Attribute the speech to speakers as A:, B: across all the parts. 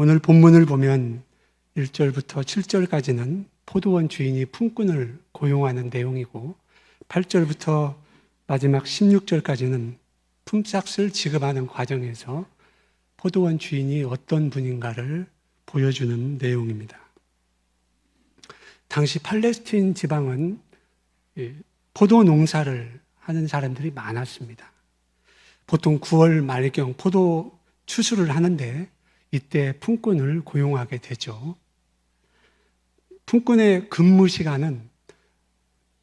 A: 오늘 본문을 보면 1절부터 7절까지는 포도원 주인이 품꾼을 고용하는 내용이고 8절부터 마지막 16절까지는 품삯을 지급하는 과정에서 포도원 주인이 어떤 분인가를 보여주는 내용입니다. 당시 팔레스틴 지방은 포도 농사를 하는 사람들이 많았습니다. 보통 9월 말경 포도 추수를 하는데 이때 품꾼을 고용하게 되죠. 품꾼의 근무 시간은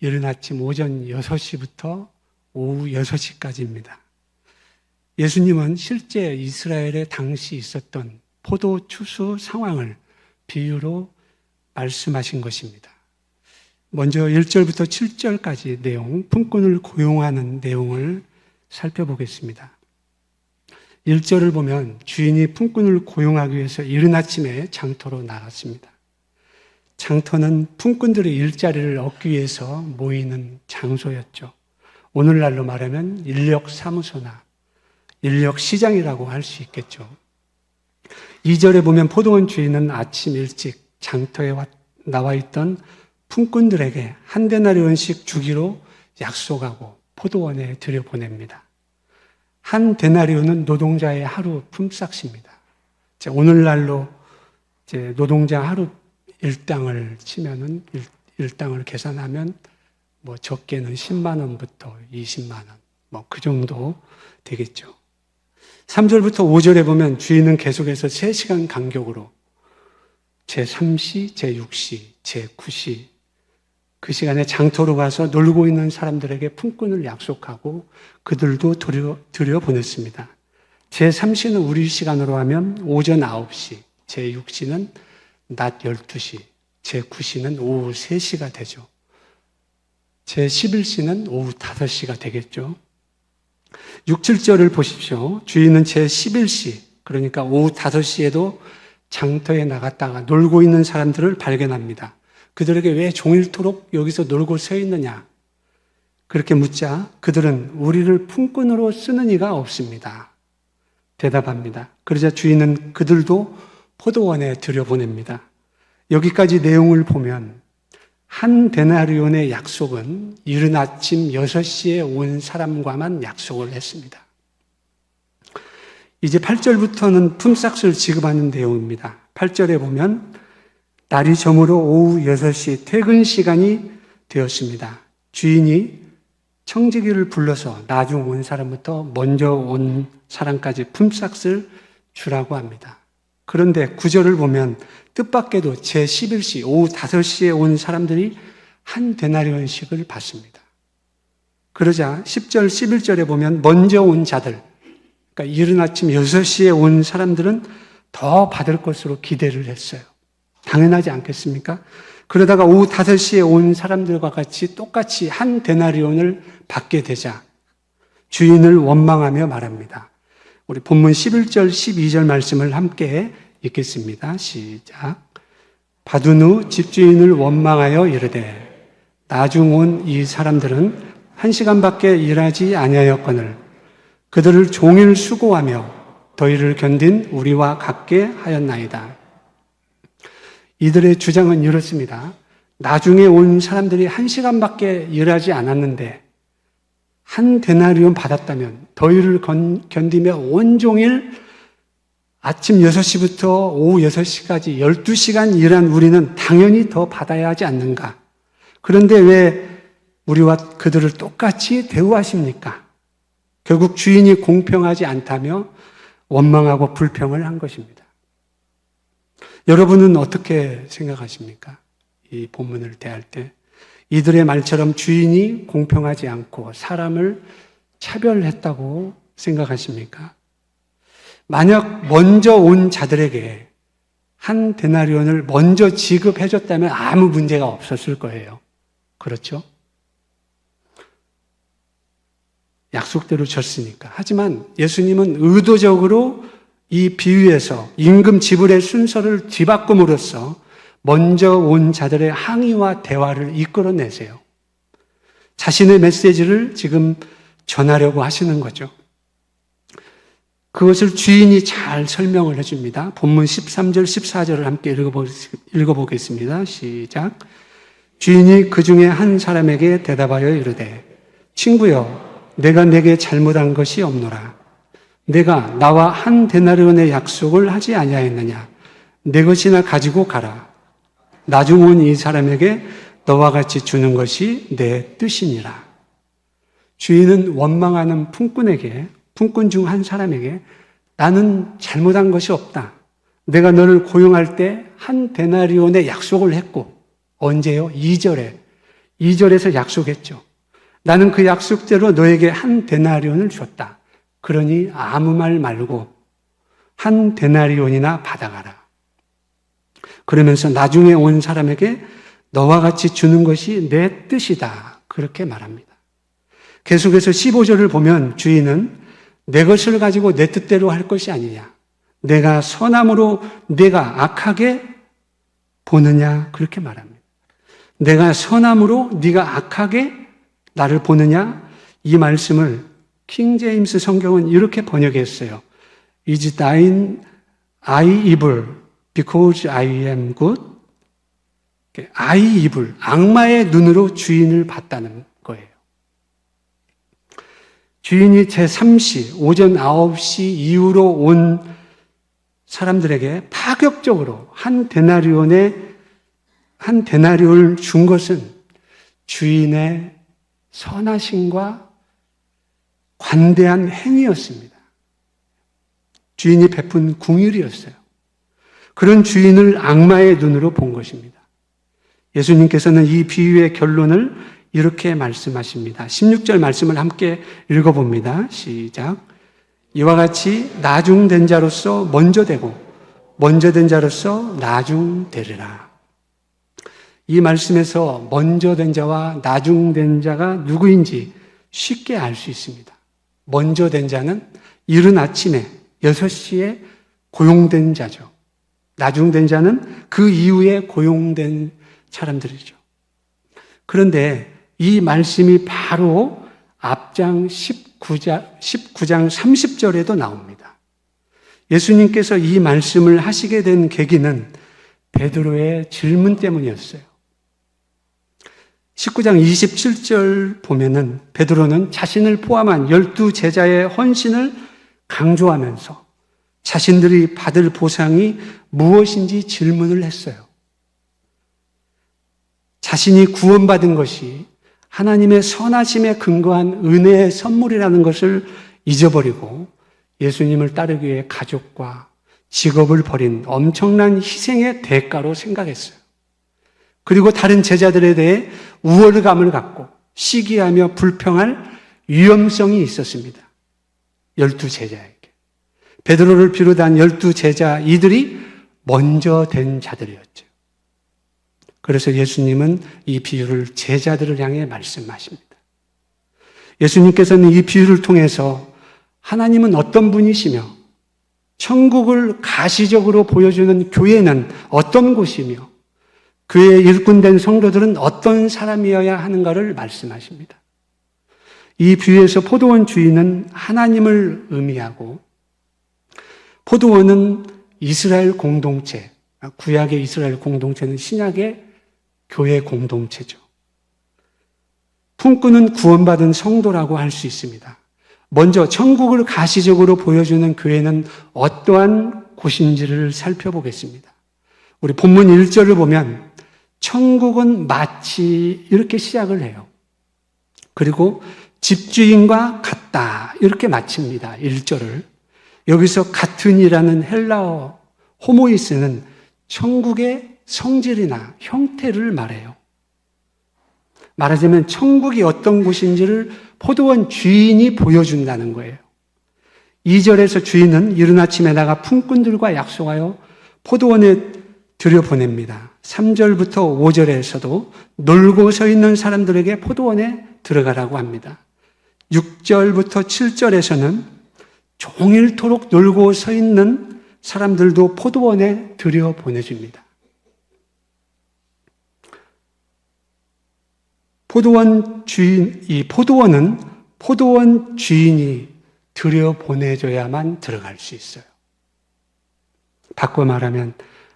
A: 이른 아침 오전 6시부터 오후 6시까지입니다. 예수님은 실제 이스라엘에 당시 있었던 포도 추수 상황을 비유로 말씀하신 것입니다. 먼저 1절부터 7절까지 내용, 품꾼을 고용하는 내용을 살펴보겠습니다. 1절을 보면 주인이 품꾼을 고용하기 위해서 이른 아침에 장터로 나갔습니다. 장터는 품꾼들의 일자리를 얻기 위해서 모이는 장소였죠. 오늘날로 말하면 인력사무소나 인력시장이라고 할 수 있겠죠. 2절에 보면 포도원 주인은 아침 일찍 장터에 나와 있던 품꾼들에게 한 데나리온씩 주기로 약속하고 포도원에 들여보냅니다. 한 데나리온은 노동자의 하루 품삯입니다. 오늘날로 노동자 하루 일당을 치면은 일당을 계산하면 적게는 10만 원부터 20만 원, 그 정도 되겠죠. 3절부터 5절에 보면 주인은 계속해서 3시간 간격으로 제3시, 제6시, 제9시 그 시간에 장터로 가서 놀고 있는 사람들에게 품꾼을 약속하고 그들도 들여보냈습니다. 제3시는 우리 시간으로 하면 오전 9시, 제6시는 낮 12시, 제9시는 오후 3시가 되죠. 제11시는 오후 5시가 되겠죠. 6, 7절을 보십시오. 주인은 제11시, 그러니까 오후 5시에도 장터에 나갔다가 놀고 있는 사람들을 발견합니다. 그들에게 왜 종일토록 여기서 놀고 서 있느냐? 그렇게 묻자 그들은 우리를 품꾼으로 쓰는 이가 없습니다. 대답합니다. 그러자 주인은 그들도 포도원에 들여보냅니다. 여기까지 내용을 보면 한 데나리온의 약속은 이른 아침 6시에 온 사람과만 약속을 했습니다. 이제 8절부터는 품삯을 지급하는 내용입니다. 8절에 보면 날이 저물어 오후 6시 퇴근 시간이 되었습니다. 주인이 청지기를 불러서 나중 온 사람부터 먼저 온 사람까지 품삯을 주라고 합니다. 그런데 9절을 보면 뜻밖에도 제11시 오후 5시에 온 사람들이 한 데나리온씩을 받습니다. 그러자 10절, 11절에 보면 먼저 온 자들, 그러니까 이른 아침 6시에 온 사람들은 더 받을 것으로 기대를 했어요. 당연하지 않겠습니까? 그러다가 오후 5시에 온 사람들과 같이 똑같이 한 데나리온을 받게 되자 주인을 원망하며 말합니다. 우리 본문 11절, 12절 말씀을 함께 읽겠습니다. 시작. 받은 후 집주인을 원망하여 이르되 나중 온 이 사람들은 1시간밖에 일하지 아니하였거늘 그들을 종일 수고하며 더위를 견딘 우리와 같게 하였나이다. 이들의 주장은 이렇습니다. 나중에 온 사람들이 1시간밖에 일하지 않았는데 한 데나리온 받았다면 더위를 견디며 온종일 아침 6시부터 오후 6시까지 12시간 일한 우리는 당연히 더 받아야 하지 않는가? 그런데 왜 우리와 그들을 똑같이 대우하십니까? 결국 주인이 공평하지 않다며 원망하고 불평을 한 것입니다. 여러분은 어떻게 생각하십니까? 이 본문을 대할 때 이들의 말처럼 주인이 공평하지 않고 사람을 차별했다고 생각하십니까? 만약 먼저 온 자들에게 한 데나리온을 먼저 지급해줬다면 아무 문제가 없었을 거예요. 그렇죠? 약속대로 줬으니까. 하지만 예수님은 의도적으로 이 비유에서 임금 지불의 순서를 뒤바꿈으로써 먼저 온 자들의 항의와 대화를 이끌어내세요. 자신의 메시지를 지금 전하려고 하시는 거죠. 그것을 주인이 잘 설명을 해줍니다. 본문 13절, 14절을 함께 읽어보겠습니다. 시작. 주인이 그 중에 한 사람에게 대답하여 이르되 친구여 내가 내게 잘못한 것이 없노라. 내가 나와 한 데나리온의 약속을 하지 아니하였느냐. 내 것이나 가지고 가라. 나중 온 이 사람에게 너와 같이 주는 것이 내 뜻이니라. 주인은 원망하는 품꾼 중 한 사람에게 나는 잘못한 것이 없다. 내가 너를 고용할 때 한 데나리온의 약속을 했고 언제요? 2절에. 2절에서 약속했죠. 나는 그 약속대로 너에게 한 데나리온을 줬다. 그러니 아무 말 말고 한 데나리온이나 받아가라. 그러면서 나중에 온 사람에게 너와 같이 주는 것이 내 뜻이다. 그렇게 말합니다. 계속해서 15절을 보면 주인은 내 것을 가지고 내 뜻대로 할 것이 아니냐. 내가 선함으로 네가 악하게 보느냐. 그렇게 말합니다. 내가 선함으로 네가 악하게 나를 보느냐. 이 말씀을 킹 제임스 성경은 이렇게 번역했어요. Is thine eye evil because I am good? eye evil, 악마의 눈으로 주인을 봤다는 거예요. 주인이 제3시, 오전 9시 이후로 온 사람들에게 파격적으로 한 데나리온을 준 것은 주인의 선하심과 관대한 행위였습니다. 주인이 베푼 궁율이었어요. 그런 주인을 악마의 눈으로 본 것입니다. 예수님께서는 이 비유의 결론을 이렇게 말씀하십니다. 16절 말씀을 함께 읽어봅니다. 시작. 이와 같이 나중된 자로서 먼저 되고 먼저 된 자로서 나중되리라. 이 말씀에서 먼저 된 자와 나중된 자가 누구인지 쉽게 알 수 있습니다. 먼저 된 자는 이른 아침에 6시에 고용된 자죠. 나중된 자는 그 이후에 고용된 사람들이죠. 그런데 이 말씀이 바로 앞장 19장 30절에도 나옵니다. 예수님께서 이 말씀을 하시게 된 계기는 베드로의 질문 때문이었어요. 19장 27절 보면은 베드로는 자신을 포함한 12제자의 헌신을 강조하면서 자신들이 받을 보상이 무엇인지 질문을 했어요. 자신이 구원받은 것이 하나님의 선하심에 근거한 은혜의 선물이라는 것을 잊어버리고 예수님을 따르기 위해 가족과 직업을 버린 엄청난 희생의 대가로 생각했어요. 그리고 다른 제자들에 대해 우월감을 갖고 시기하며 불평할 위험성이 있었습니다. 12제자에게. 베드로를 비롯한 12제자 이들이 먼저 된 자들이었죠. 그래서 예수님은 이 비유를 제자들을 향해 말씀하십니다. 예수님께서는 이 비유를 통해서 하나님은 어떤 분이시며 천국을 가시적으로 보여주는 교회는 어떤 곳이며 그의 일꾼된 성도들은 어떤 사람이어야 하는가를 말씀하십니다. 이 비유에서 포도원 주인은 하나님을 의미하고 포도원은 이스라엘 공동체, 구약의 이스라엘 공동체는 신약의 교회 공동체죠. 품꾼은 구원받은 성도라고 할 수 있습니다. 먼저 천국을 가시적으로 보여주는 교회는 어떠한 곳인지를 살펴보겠습니다. 우리 본문 1절을 보면 천국은 마치 이렇게 시작을 해요. 그리고 집주인과 같다 이렇게 마칩니다. 1절을. 여기서 같은이라는 헬라어 호모이스는 천국의 성질이나 형태를 말해요. 말하자면 천국이 어떤 곳인지를 포도원 주인이 보여준다는 거예요. 2절에서 주인은 이른 아침에 나가 품꾼들과 약속하여 포도원에 들여보냅니다. 3절부터 5절에서도 놀고 서 있는 사람들에게 포도원에 들어가라고 합니다. 6절부터 7절에서는 종일토록 놀고 서 있는 사람들도 포도원에 들여보내줍니다. 이 포도원은 포도원 주인이 들여보내줘야만 들어갈 수 있어요. 바꿔 말하면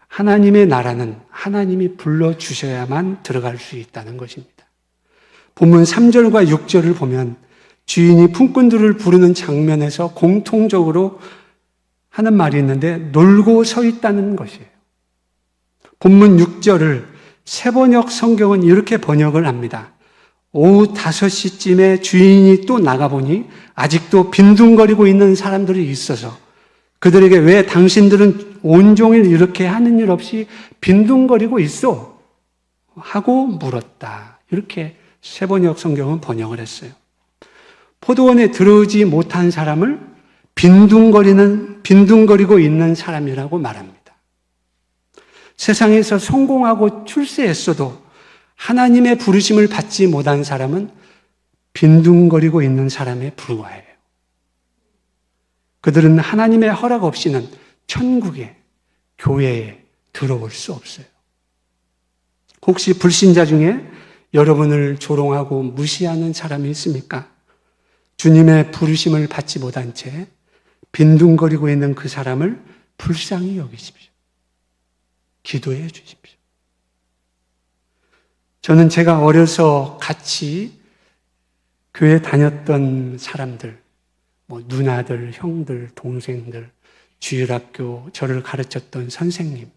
A: 하나님의 나라는 하나님이 불러주셔야만 들어갈 수 있다는 것입니다. 본문 3절과 6절을 보면 주인이 품꾼들을 부르는 장면에서 공통적으로 하는 말이 있는데 놀고 서 있다는 것이에요. 본문 6절을 세번역 성경은 이렇게 번역을 합니다. 오후 5시쯤에 주인이 또 나가보니 아직도 빈둥거리고 있는 사람들이 있어서 그들에게 왜 당신들은 온종일 이렇게 하는 일 없이 빈둥거리고 있어? 하고 물었다. 이렇게 세번역 성경은 번역을 했어요. 포도원에 들어오지 못한 사람을 빈둥거리고 있는 사람이라고 말합니다. 세상에서 성공하고 출세했어도 하나님의 부르심을 받지 못한 사람은 빈둥거리고 있는 사람에 불과해요. 그들은 하나님의 허락 없이는 천국에, 교회에 들어올 수 없어요. 혹시 불신자 중에 여러분을 조롱하고 무시하는 사람이 있습니까? 주님의 부르심을 받지 못한 채 빈둥거리고 있는 그 사람을 불쌍히 여기십시오. 기도해 주십시오. 저는 제가 어려서 같이 교회 다녔던 사람들, 누나들, 형들, 동생들, 주일학교 저를 가르쳤던 선생님,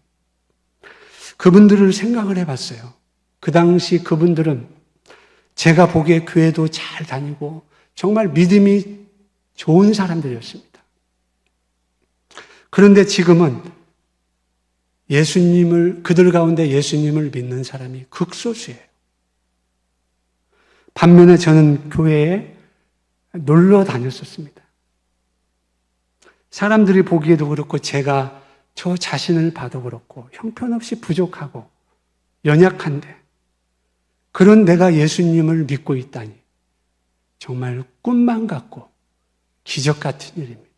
A: 그분들을 생각을 해봤어요. 그 당시 그분들은 제가 보기에 교회도 잘 다니고 정말 믿음이 좋은 사람들이었습니다. 그런데 지금은 그들 가운데 예수님을 믿는 사람이 극소수예요. 반면에 저는 교회에 놀러 다녔었습니다. 사람들이 보기에도 그렇고 제가 저 자신을 봐도 그렇고 형편없이 부족하고 연약한데 그런 내가 예수님을 믿고 있다니 정말 꿈만 같고 기적 같은 일입니다.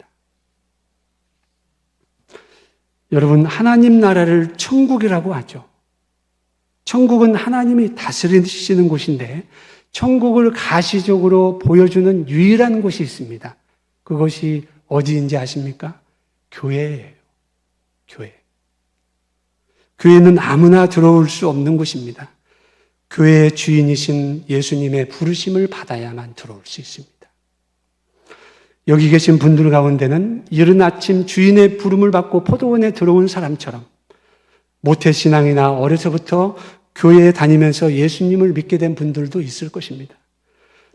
A: 여러분, 하나님 나라를 천국이라고 하죠. 천국은 하나님이 다스리시는 곳인데 천국을 가시적으로 보여주는 유일한 곳이 있습니다. 그것이 어디인지 아십니까? 교회예요. 교회. 교회는 아무나 들어올 수 없는 곳입니다. 교회의 주인이신 예수님의 부르심을 받아야만 들어올 수 있습니다. 여기 계신 분들 가운데는 이른 아침 주인의 부름을 받고 포도원에 들어온 사람처럼 모태신앙이나 어려서부터 교회에 다니면서 예수님을 믿게 된 분들도 있을 것입니다.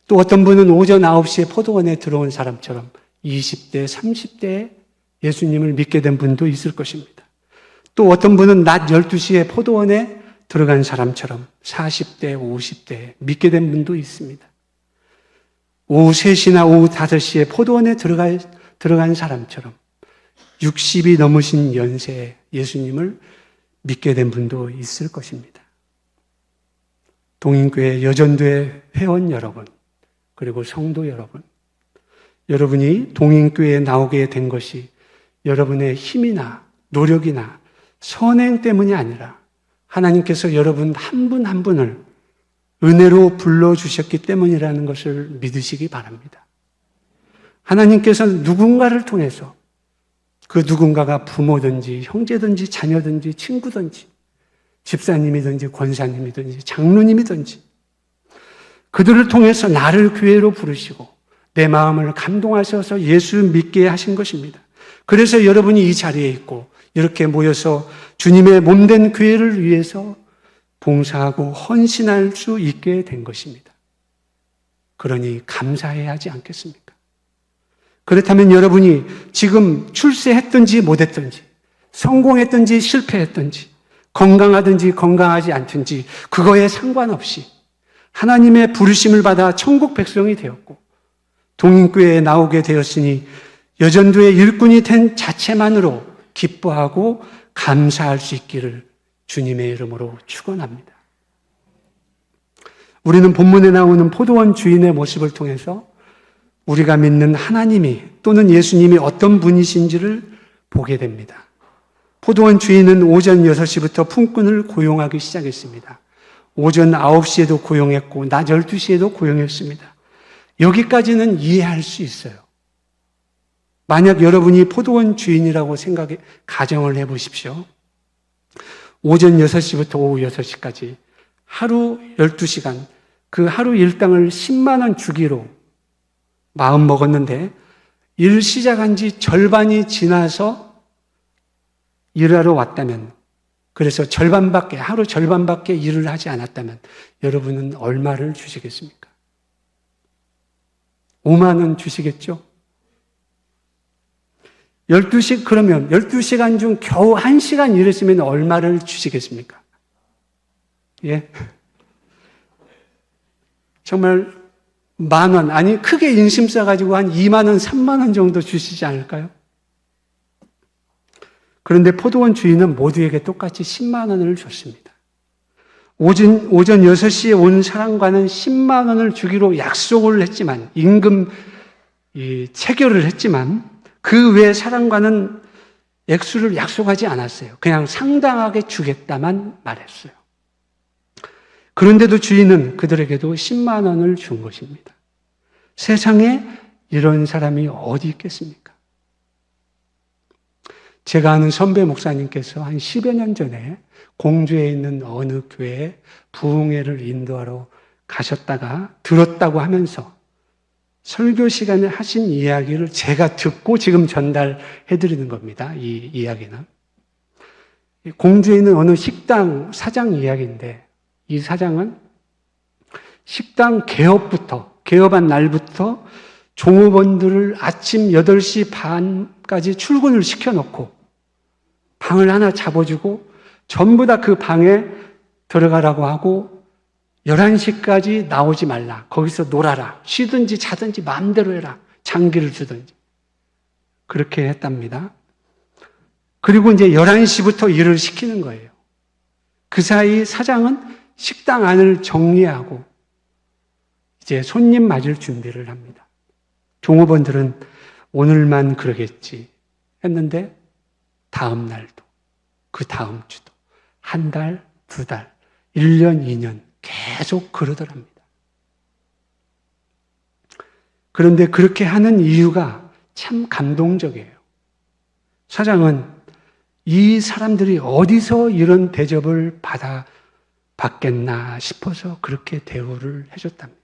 A: 또 어떤 분은 오전 9시에 포도원에 들어온 사람처럼 20대, 30대에 예수님을 믿게 된 분도 있을 것입니다. 또 어떤 분은 낮 12시에 포도원에 들어간 사람처럼 40대, 50대에 믿게 된 분도 있습니다. 오후 3시나 오후 5시에 포도원에 들어간 사람처럼 60이 넘으신 연세에 예수님을 믿게 된 분도 있을 것입니다. 동인교회 여전도의 회원 여러분, 그리고 성도 여러분, 여러분이 동인교회에 나오게 된 것이 여러분의 힘이나 노력이나 선행 때문이 아니라 하나님께서 여러분 한 분 한 분을 은혜로 불러주셨기 때문이라는 것을 믿으시기 바랍니다. 하나님께서는 누군가를 통해서 그 누군가가 부모든지 형제든지 자녀든지 친구든지 집사님이든지 권사님이든지 장로님이든지 그들을 통해서 나를 교회로 부르시고 내 마음을 감동하셔서 예수 믿게 하신 것입니다. 그래서 여러분이 이 자리에 있고 이렇게 모여서 주님의 몸된 교회를 위해서 봉사하고 헌신할 수 있게 된 것입니다. 그러니 감사해야 하지 않겠습니까? 그렇다면 여러분이 지금 출세했든지 못했든지 성공했든지 실패했든지 건강하든지 건강하지 않든지 그거에 상관없이 하나님의 부르심을 받아 천국 백성이 되었고 동인교회에 나오게 되었으니 여전도의 일꾼이 된 자체만으로 기뻐하고 감사할 수 있기를 주님의 이름으로 축원합니다. 우리는 본문에 나오는 포도원 주인의 모습을 통해서 우리가 믿는 하나님이 또는 예수님이 어떤 분이신지를 보게 됩니다. 포도원 주인은 오전 6시부터 품꾼을 고용하기 시작했습니다. 오전 9시에도 고용했고 낮 12시에도 고용했습니다. 여기까지는 이해할 수 있어요. 만약 여러분이 포도원 주인이라고 가정을 해보십시오. 오전 6시부터 오후 6시까지 하루 12시간, 그 하루 일당을 10만 원 주기로 마음 먹었는데 일 시작한 지 절반이 지나서 일하러 왔다면, 그래서 하루 절반밖에 일을 하지 않았다면 여러분은 얼마를 주시겠습니까? 5만 원 주시겠죠? 그러면 12시간 중 겨우 1시간 일했으면 얼마를 주시겠습니까? 예? 정말 10,000원, 아니 크게 인심 써가지고 한 2만 원, 3만 원 정도 주시지 않을까요? 그런데 포도원 주인은 모두에게 똑같이 10만 원을 줬습니다. 오전 6시에 온 사람과는 10만 원을 주기로 약속을 했지만, 임금 체결을 했지만 그 외 사람과는 액수를 약속하지 않았어요. 그냥 상당하게 주겠다만 말했어요. 그런데도 주인은 그들에게도 10만 원을 준 것입니다. 세상에 이런 사람이 어디 있겠습니까? 제가 아는 선배 목사님께서 한 10여 년 전에 공주에 있는 어느 교회에 부흥회를 인도하러 가셨다가 들었다고 하면서 설교 시간에 하신 이야기를 제가 듣고 지금 전달해드리는 겁니다. 이 이야기는. 공주에 있는 어느 식당 사장 이야기인데, 이 사장은 식당 개업한 날부터 종업원들을 아침 8시 반까지 출근을 시켜놓고 방을 하나 잡아주고 전부 다 그 방에 들어가라고 하고 11시까지 나오지 말라. 거기서 놀아라. 쉬든지 자든지 마음대로 해라. 장기를 주든지. 그렇게 했답니다. 그리고 이제 11시부터 일을 시키는 거예요. 그 사이 사장은 식당 안을 정리하고 이제 손님 맞을 준비를 합니다. 종업원들은 오늘만 그러겠지 했는데 다음 날도, 그 다음 주도, 한 달, 2달, 1년, 2년 계속 그러더랍니다. 그런데 그렇게 하는 이유가 참 감동적이에요. 사장은 이 사람들이 어디서 이런 대접을 받겠나 싶어서 그렇게 대우를 해줬답니다.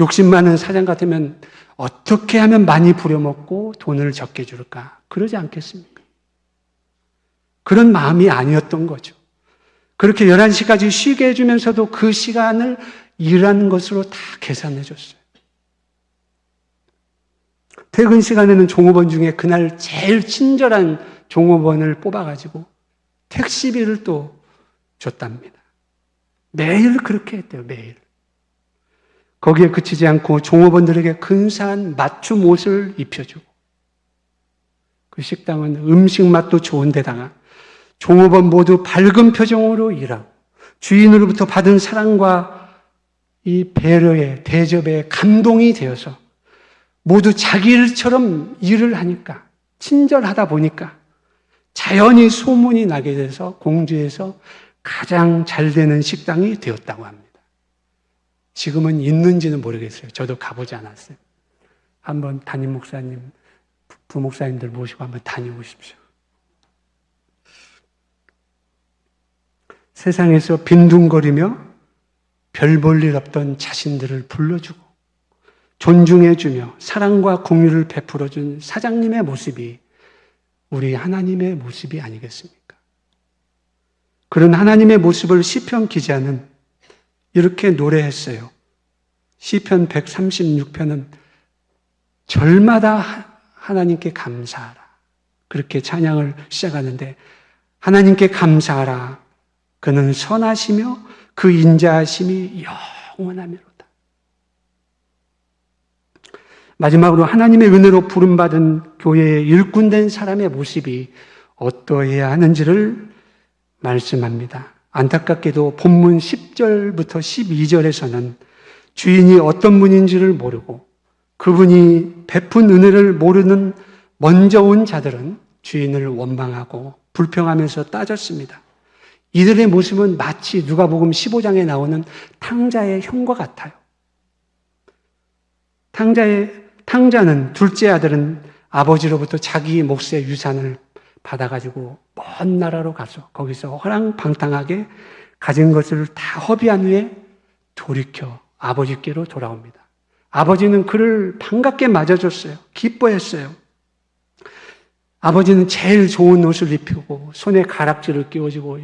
A: 욕심 많은 사장 같으면 어떻게 하면 많이 부려먹고 돈을 적게 줄까? 그러지 않겠습니까? 그런 마음이 아니었던 거죠. 그렇게 11시까지 쉬게 해주면서도 그 시간을 일하는 것으로 다 계산해 줬어요. 퇴근 시간에는 종업원 중에 그날 제일 친절한 종업원을 뽑아가지고 택시비를 또 줬답니다. 매일 그렇게 했대요, 매일. 거기에 그치지 않고 종업원들에게 근사한 맞춤 옷을 입혀주고, 그 식당은 음식 맛도 좋은데다가 종업원 모두 밝은 표정으로 일하고 주인으로부터 받은 사랑과 이 배려의 대접에 감동이 되어서 모두 자기 일처럼 일을 하니까, 친절하다 보니까 자연히 소문이 나게 돼서 공주에서 가장 잘 되는 식당이 되었다고 합니다. 지금은 있는지는 모르겠어요. 저도 가보지 않았어요. 한번 담임 목사님, 부목사님들 모시고 한번 다녀오십시오. 세상에서 빈둥거리며 별 볼 일 없던 자신들을 불러주고 존중해주며 사랑과 공유를 베풀어준 사장님의 모습이 우리 하나님의 모습이 아니겠습니까? 그런 하나님의 모습을 시편 기자는 이렇게 노래했어요. 시편 136편은 절마다 하나님께 감사하라. 그렇게 찬양을 시작하는데, 하나님께 감사하라. 그는 선하시며 그 인자하심이 영원하미로다. 마지막으로 하나님의 은혜로 부름받은 교회의 일꾼된 사람의 모습이 어떠해야 하는지를 말씀합니다. 안타깝게도 본문 10절부터 12절에서는 주인이 어떤 분인지를 모르고 그분이 베푼 은혜를 모르는 먼저 온 자들은 주인을 원망하고 불평하면서 따졌습니다. 이들의 모습은 마치 누가복음 15장에 나오는 탕자의 형과 같아요. 향자는, 둘째 아들은 아버지로부터 자기 몫의 유산을 받아가지고 먼 나라로 가서 거기서 허랑방탕하게 가진 것을 다 허비한 후에 돌이켜 아버지께로 돌아옵니다. 아버지는 그를 반갑게 맞아줬어요. 기뻐했어요. 아버지는 제일 좋은 옷을 입히고 손에 가락지를 끼워주고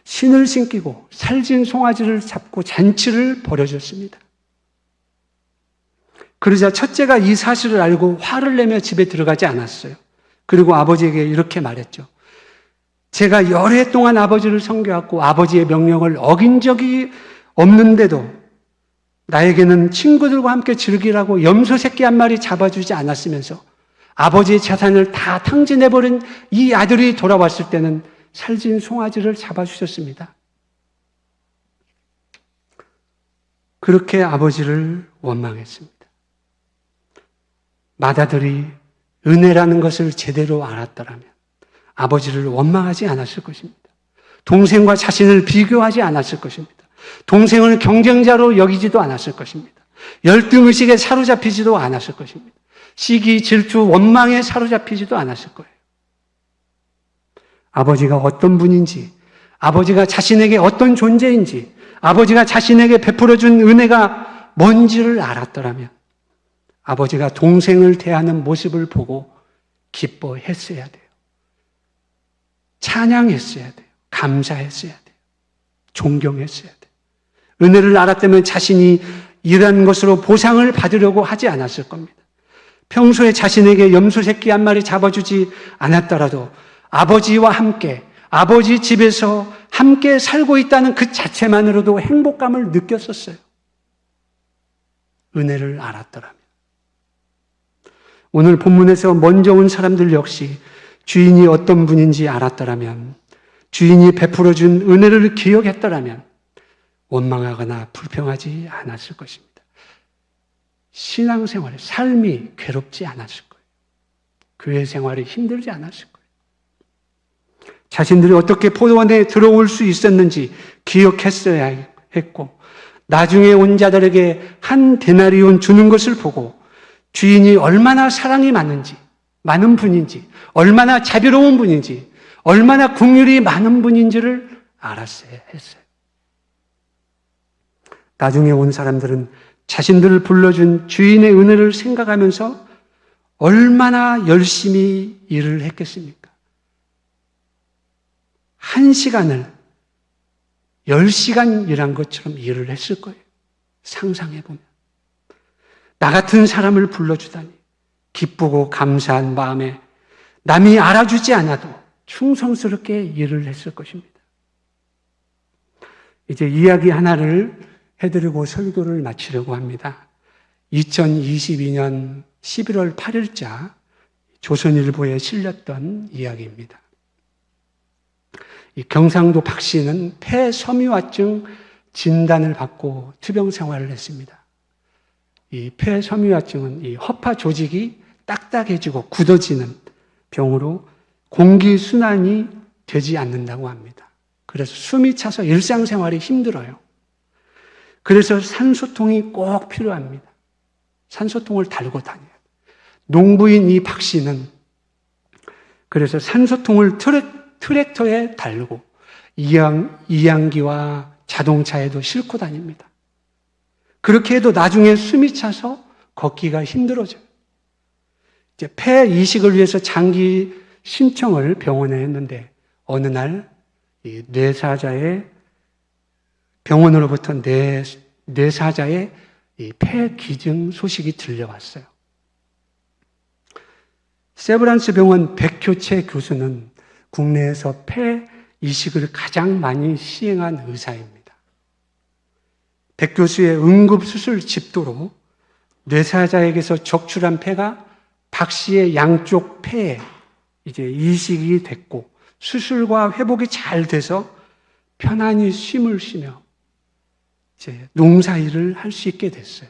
A: 신을 신기고 살진 송아지를 잡고 잔치를 벌여줬습니다. 그러자 첫째가 이 사실을 알고 화를 내며 집에 들어가지 않았어요. 그리고 아버지에게 이렇게 말했죠. 제가 열해 동안 아버지를 섬겨왔고 아버지의 명령을 어긴 적이 없는데도 나에게는 친구들과 함께 즐기라고 염소 새끼 한 마리 잡아주지 않았으면서 아버지의 재산을 다 탕진해버린 이 아들이 돌아왔을 때는 살진 송아지를 잡아주셨습니다. 그렇게 아버지를 원망했습니다. 맏아들이 은혜라는 것을 제대로 알았더라면 아버지를 원망하지 않았을 것입니다. 동생과 자신을 비교하지 않았을 것입니다. 동생을 경쟁자로 여기지도 않았을 것입니다. 열등의식에 사로잡히지도 않았을 것입니다. 시기, 질투, 원망에 사로잡히지도 않았을 거예요. 아버지가 어떤 분인지, 아버지가 자신에게 어떤 존재인지, 아버지가 자신에게 베풀어준 은혜가 뭔지를 알았더라면 아버지가 동생을 대하는 모습을 보고 기뻐했어야 돼요. 찬양했어야 돼요. 감사했어야 돼요. 존경했어야 돼요. 은혜를 알았다면 자신이 일한 것으로 보상을 받으려고 하지 않았을 겁니다. 평소에 자신에게 염소 새끼 한 마리 잡아주지 않았더라도 아버지와 함께, 아버지 집에서 함께 살고 있다는 그 자체만으로도 행복감을 느꼈었어요. 은혜를 알았더라면. 오늘 본문에서 먼저 온 사람들 역시 주인이 어떤 분인지 알았더라면, 주인이 베풀어준 은혜를 기억했더라면 원망하거나 불평하지 않았을 것입니다. 신앙생활에 삶이 괴롭지 않았을 거예요. 교회 생활이 힘들지 않았을 거예요. 자신들이 어떻게 포도원에 들어올 수 있었는지 기억했어야 했고, 나중에 온 자들에게 한 데나리온 주는 것을 보고 주인이 얼마나 사랑이 많은지, 많은 분인지, 얼마나 자비로운 분인지, 얼마나 긍휼이 많은 분인지를 알았어야 했어요. 나중에 온 사람들은 자신들을 불러준 주인의 은혜를 생각하면서 얼마나 열심히 일을 했겠습니까? 1시간을 10시간 일한 것처럼 일을 했을 거예요. 상상해보면. 나 같은 사람을 불러주다니 기쁘고 감사한 마음에 남이 알아주지 않아도 충성스럽게 일을 했을 것입니다. 이제 이야기 하나를 해드리고 설교를 마치려고 합니다. 2022년 11월 8일자 조선일보에 실렸던 이야기입니다. 이 경상도 박 씨는 폐섬유화증 진단을 받고 투병 생활을 했습니다. 이 폐섬유화증은 이 허파 조직이 딱딱해지고 굳어지는 병으로 공기순환이 되지 않는다고 합니다. 그래서 숨이 차서 일상생활이 힘들어요. 그래서 산소통이 꼭 필요합니다. 산소통을 달고 다녀요. 농부인 이 박 씨는 그래서 산소통을 트랙터에 달고 이양기와 자동차에도 싣고 다닙니다. 그렇게 해도 나중에 숨이 차서 걷기가 힘들어져요. 이제 폐 이식을 위해서 장기 신청을 병원에 했는데 어느 날 이 뇌사자의 병원으로부터 뇌사자의 이 폐 기증 소식이 들려왔어요. 세브란스 병원 백효채 교수는 국내에서 폐 이식을 가장 많이 시행한 의사입니다. 백 교수의 응급수술 집도로 뇌사자에게서 적출한 폐가 박 씨의 양쪽 폐에 이제 이식이 됐고 수술과 회복이 잘 돼서 편안히 쉼을 쉬며 이제 농사일을 할 수 있게 됐어요.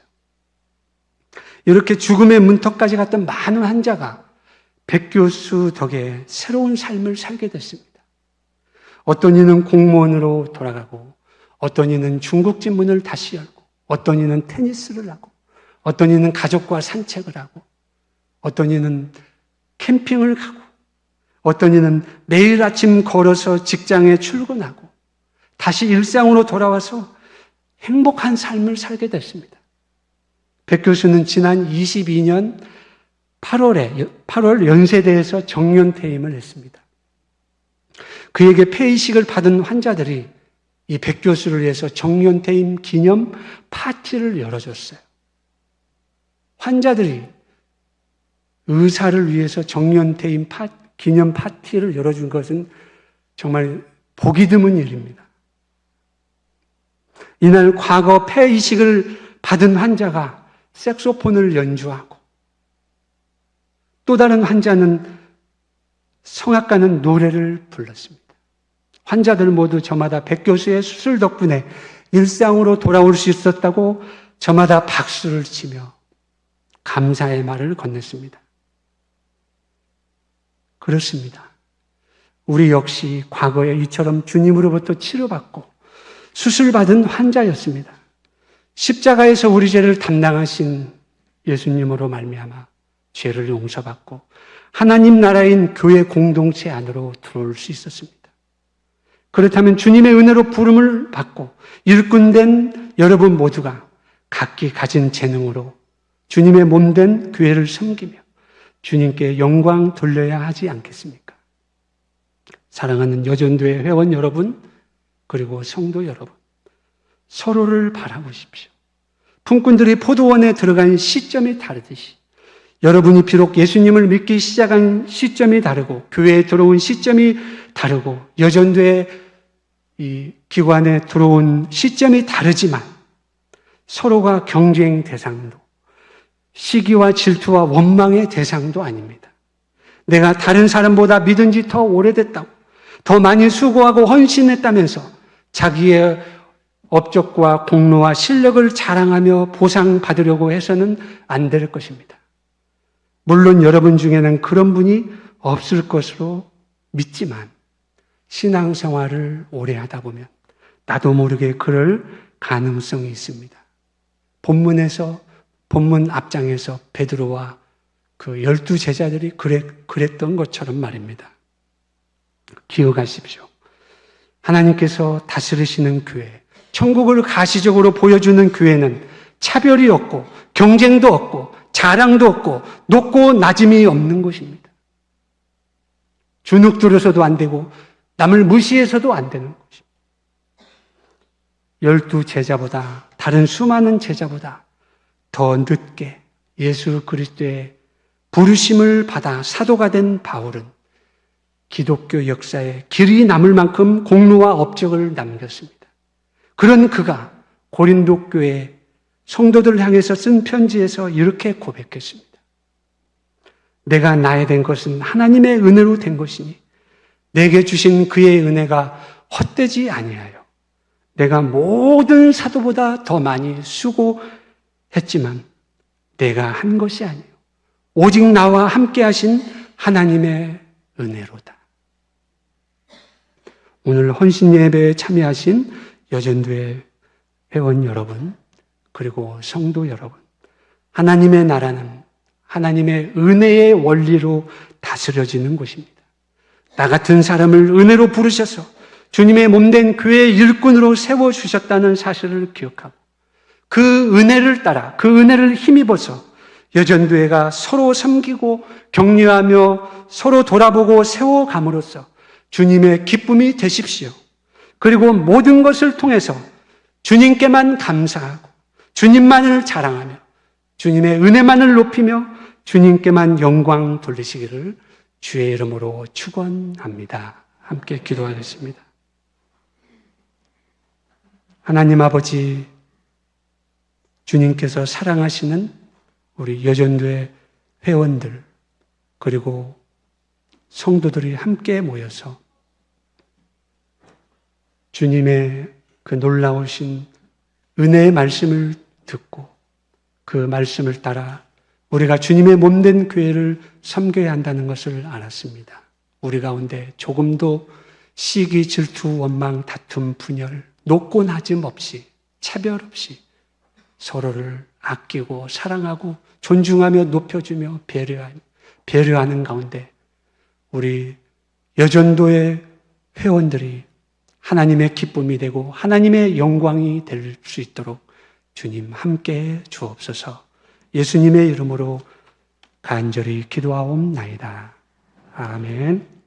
A: 이렇게 죽음의 문턱까지 갔던 많은 환자가 백 교수 덕에 새로운 삶을 살게 됐습니다. 어떤 이는 공무원으로 돌아가고, 어떤 이는 중국집 문을 다시 열고, 어떤 이는 테니스를 하고, 어떤 이는 가족과 산책을 하고, 어떤 이는 캠핑을 가고, 어떤 이는 매일 아침 걸어서 직장에 출근하고 다시 일상으로 돌아와서 행복한 삶을 살게 됐습니다. 백 교수는 지난 22년 8월 연세대에서 정년퇴임을 했습니다. 그에게 폐의식을 받은 환자들이 이 백 교수를 위해서 정년퇴임 기념 파티를 열어줬어요. 환자들이 의사를 위해서 정년퇴임 기념 파티를 열어준 것은 정말 보기 드문 일입니다. 이날 과거 폐의식을 받은 환자가 색소폰을 연주하고, 또 다른 환자는 성악가는 노래를 불렀습니다. 환자들 모두 저마다 백 교수의 수술 덕분에 일상으로 돌아올 수 있었다고 저마다 박수를 치며 감사의 말을 건넸습니다. 그렇습니다. 우리 역시 과거에 이처럼 주님으로부터 치료받고 수술받은 환자였습니다. 십자가에서 우리 죄를 담당하신 예수님으로 말미암아 죄를 용서받고 하나님 나라인 교회 공동체 안으로 들어올 수 있었습니다. 그렇다면 주님의 은혜로 부름을 받고 일꾼된 여러분 모두가 각기 가진 재능으로 주님의 몸된 교회를 섬기며 주님께 영광 돌려야 하지 않겠습니까? 사랑하는 여전도의 회원 여러분, 그리고 성도 여러분, 서로를 바라보십시오. 품꾼들이 포도원에 들어간 시점이 다르듯이 여러분이 비록 예수님을 믿기 시작한 시점이 다르고 교회에 들어온 시점이 다르고 여전도의 이 기관에 들어온 시점이 다르지만 서로가 경쟁 대상도, 시기와 질투와 원망의 대상도 아닙니다. 내가 다른 사람보다 믿은 지 더 오래됐다고, 더 많이 수고하고 헌신했다면서 자기의 업적과 공로와 실력을 자랑하며 보상받으려고 해서는 안 될 것입니다. 물론 여러분 중에는 그런 분이 없을 것으로 믿지만 신앙생활을 오래 하다 보면 나도 모르게 그럴 가능성이 있습니다. 본문 앞장에서 베드로와 그 12 제자들이 그랬던 것처럼 말입니다. 기억하십시오. 하나님께서 다스리시는 교회, 천국을 가시적으로 보여주는 교회는 차별이 없고 경쟁도 없고 자랑도 없고 높고 낮음이 없는 곳입니다. 주눅 들어서도 안 되고 남을 무시해서도 안 되는 곳입니다. 12 제자보다, 다른 수많은 제자보다 더 늦게 예수 그리스도의 부르심을 받아 사도가 된 바울은 기독교 역사에 길이 남을 만큼 공로와 업적을 남겼습니다. 그런 그가 고린도 교회 성도들을 향해서 쓴 편지에서 이렇게 고백했습니다. 내가 나에 된 것은 하나님의 은혜로 된 것이니 내게 주신 그의 은혜가 헛되지 아니하여 내가 모든 사도보다 더 많이 수고했지만 내가 한 것이 아니요 오직 나와 함께 하신 하나님의 은혜로다. 오늘 헌신 예배에 참여하신 여전도의 회원 여러분, 그리고 성도 여러분, 하나님의 나라는 하나님의 은혜의 원리로 다스려지는 곳입니다. 나 같은 사람을 은혜로 부르셔서 주님의 몸된 교회의 일꾼으로 세워주셨다는 사실을 기억하고 그 은혜를 따라, 그 은혜를 힘입어서 여전도회가 서로 섬기고 격려하며 서로 돌아보고 세워감으로써 주님의 기쁨이 되십시오. 그리고 모든 것을 통해서 주님께만 감사하고 주님만을 자랑하며 주님의 은혜만을 높이며 주님께만 영광 돌리시기를 주의 이름으로 축원합니다. 함께 기도하겠습니다. 하나님 아버지, 주님께서 사랑하시는 우리 여전도의 회원들 그리고 성도들이 함께 모여서 주님의 그 놀라우신 은혜의 말씀을 듣고 그 말씀을 따라 우리가 주님의 몸된 교회를 섬겨야 한다는 것을 알았습니다. 우리 가운데 조금도 시기, 질투, 원망, 다툼, 분열, 높고 낮음 없이, 차별 없이 서로를 아끼고 사랑하고 존중하며 높여주며 배려하는 가운데 우리 여전도의 회원들이 하나님의 기쁨이 되고 하나님의 영광이 될 수 있도록 주님 함께 주옵소서. 예수님의 이름으로 간절히 기도하옵나이다. 아멘.